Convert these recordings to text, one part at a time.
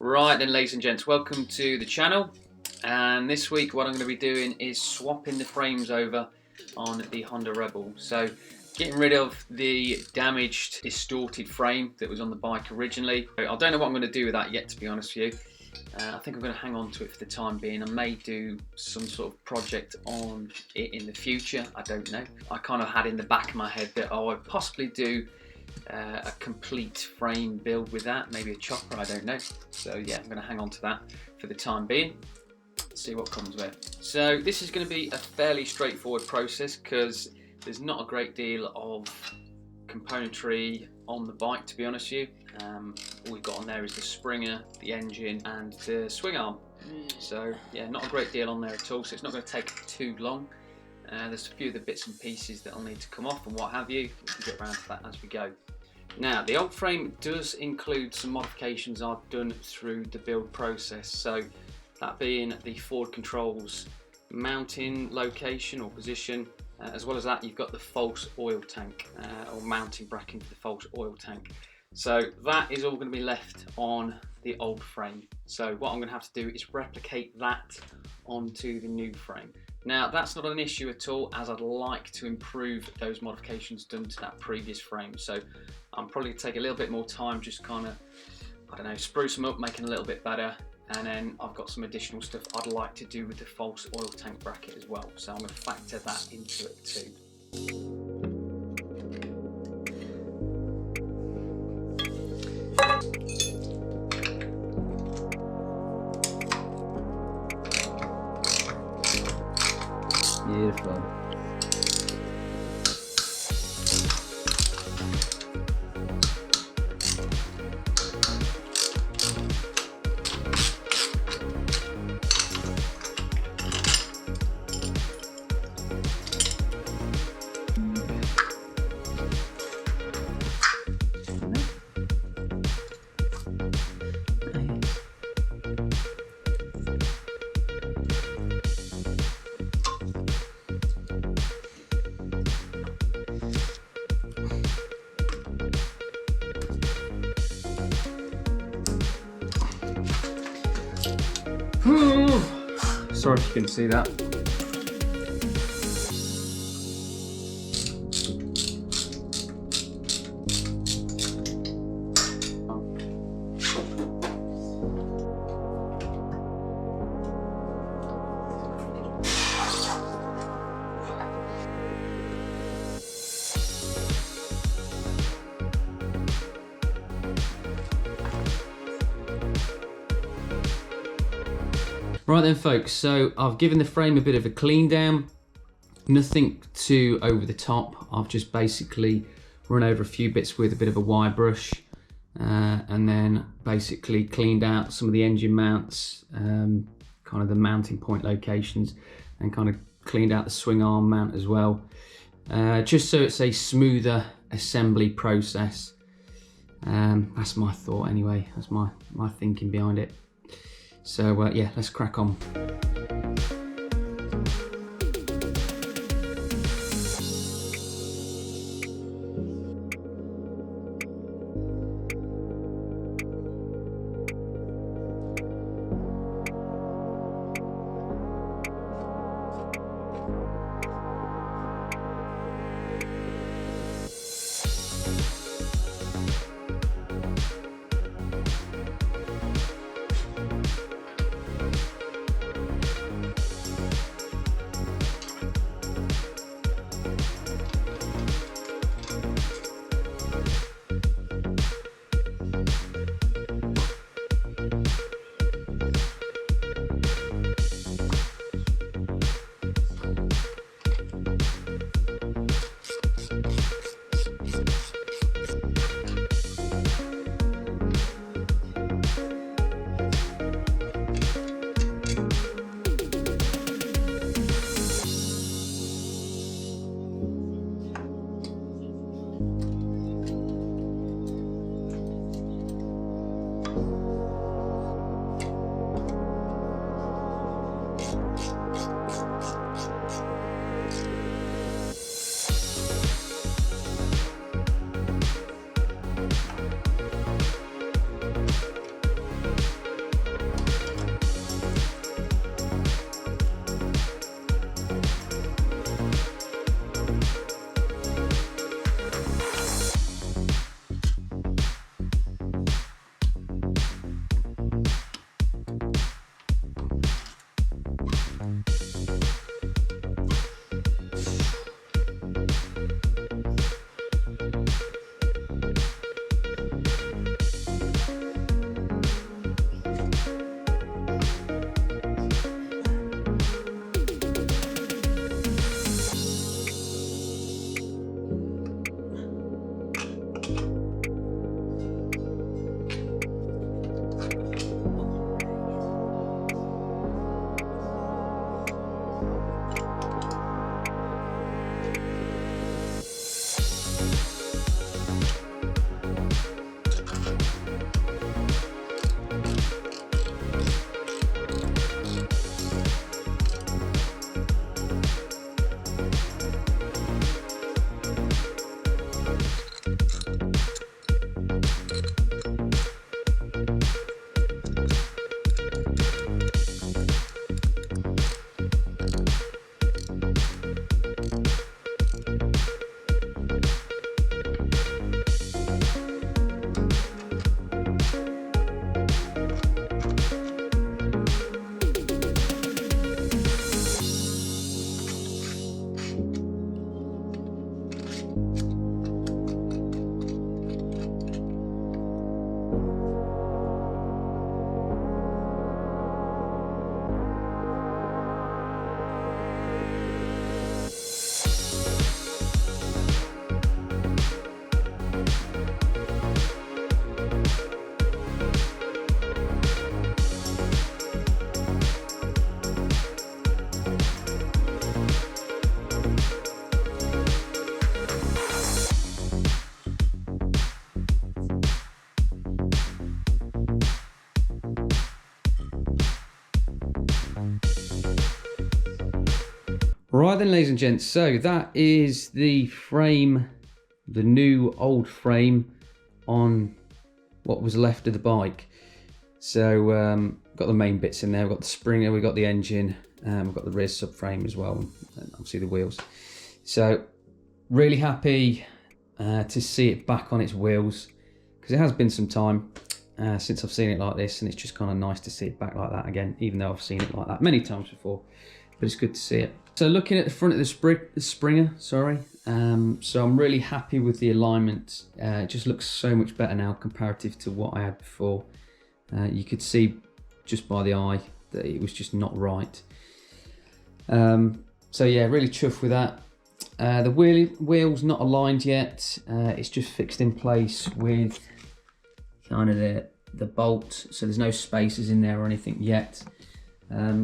Right then, ladies and gents, welcome to the channel. And this week what I'm going to be doing is swapping the frames over on the Honda Rebel. So getting rid of the damaged, distorted frame that was on the bike originally. I don't know what I'm going to do with that yet, to be honest with you. I think I'm going to hang on to it for the time being. I may do some sort of project on it in the future, I don't know. I kind of had in the back of my head that I would possibly do a complete frame build with that, maybe a chopper, I don't know. So yeah, I'm going to hang on to that for the time being, see what comes with. So this is going to be a fairly straightforward process because there's not a great deal of componentry on the bike, to be honest with you. All we've got on there is the springer, the engine and the swing arm. So yeah, not a great deal on there at all, so it's not going to take too long. There's a few of the bits and pieces that will need to come off and what have you. We can get around to that as we go. Now, the old frame does include some modifications I've done through the build process. So that being the forward controls mounting location or position, as well as that you've got the false oil tank or mounting bracket for the false oil tank. So that is all going to be left on the old frame. So what I'm going to have to do is replicate that onto the new frame. Now that's not an issue at all, as I'd like to improve those modifications done to that previous frame. So I'm probably going to take a little bit more time, just kind of, I don't know, spruce them up, make them a little bit better. And then I've got some additional stuff I'd like to do with the false oil tank bracket as well. So I'm going to factor that into it too. Beautiful. Sorry if you can see that. Right then folks, so I've given the frame a bit of a clean down, nothing too over the top. I've just basically run over a few bits with a bit of a wire brush and then basically cleaned out some of the engine mounts, kind of the mounting point locations, and kind of cleaned out the swing arm mount as well, just so it's a smoother assembly process. That's my thought anyway, that's my thinking behind it. So yeah, let's crack on. Right then, ladies and gents, so that is the frame, the new old frame on what was left of the bike. So got the main bits in there, we've got the springer, we've got the engine, we've got the rear subframe as well, and obviously the wheels. So really happy to see it back on its wheels, because it has been some time since I've seen it like this, and it's just kind of nice to see it back like that again, even though I've seen it like that many times before, but it's good to see it. So looking at the front of the springer, sorry, so I'm really happy with the alignment. It just looks so much better now comparative to what I had before. You could see just by the eye that it was just not right. So yeah, really chuffed with that. The wheel's not aligned yet. It's just fixed in place with kind of the bolt, so there's no spaces in there or anything yet.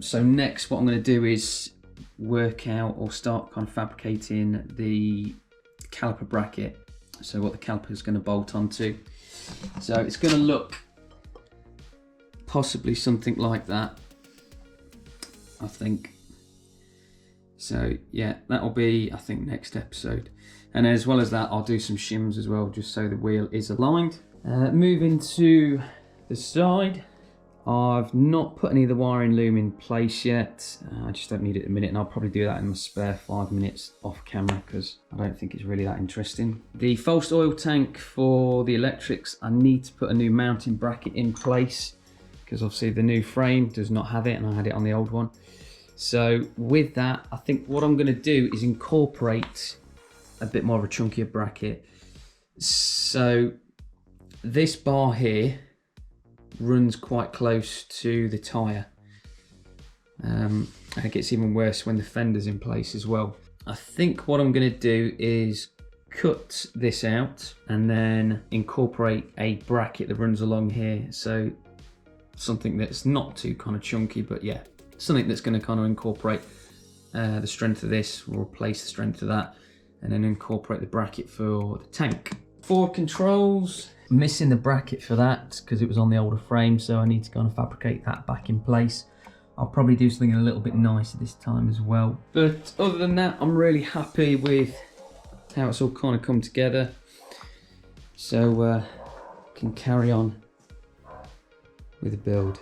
So next what I'm going to do is work out or start kind of fabricating the caliper bracket, so what the caliper is going to bolt onto. So it's going to look possibly something like that, I think. So yeah, that'll be, I think, next episode. And as well as that, I'll do some shims as well, just so the wheel is aligned. Moving to the side, I've not put any of the wiring loom in place yet. I just don't need it at the minute, and I'll probably do that in my spare 5 minutes off camera, because I don't think it's really that interesting. The false oil tank for the electrics, I need to put a new mounting bracket in place, because obviously the new frame does not have it, and I had it on the old one. So with that, I think what I'm going to do is incorporate a bit more of a chunkier bracket. So this bar here runs quite close to the tyre. And it gets even worse when the fender's in place as well. I think what I'm going to do is cut this out and then incorporate a bracket that runs along here. So something that's not too kind of chunky, but yeah, something that's going to kind of incorporate the strength of this, or replace the strength of that, and then incorporate the bracket for the tank. For controls, missing the bracket for that because it was on the older frame, so I need to kind of fabricate that back in place. I'll probably do something a little bit nicer this time as well. But other than that, I'm really happy with how it's all kind of come together. So can carry on with the build.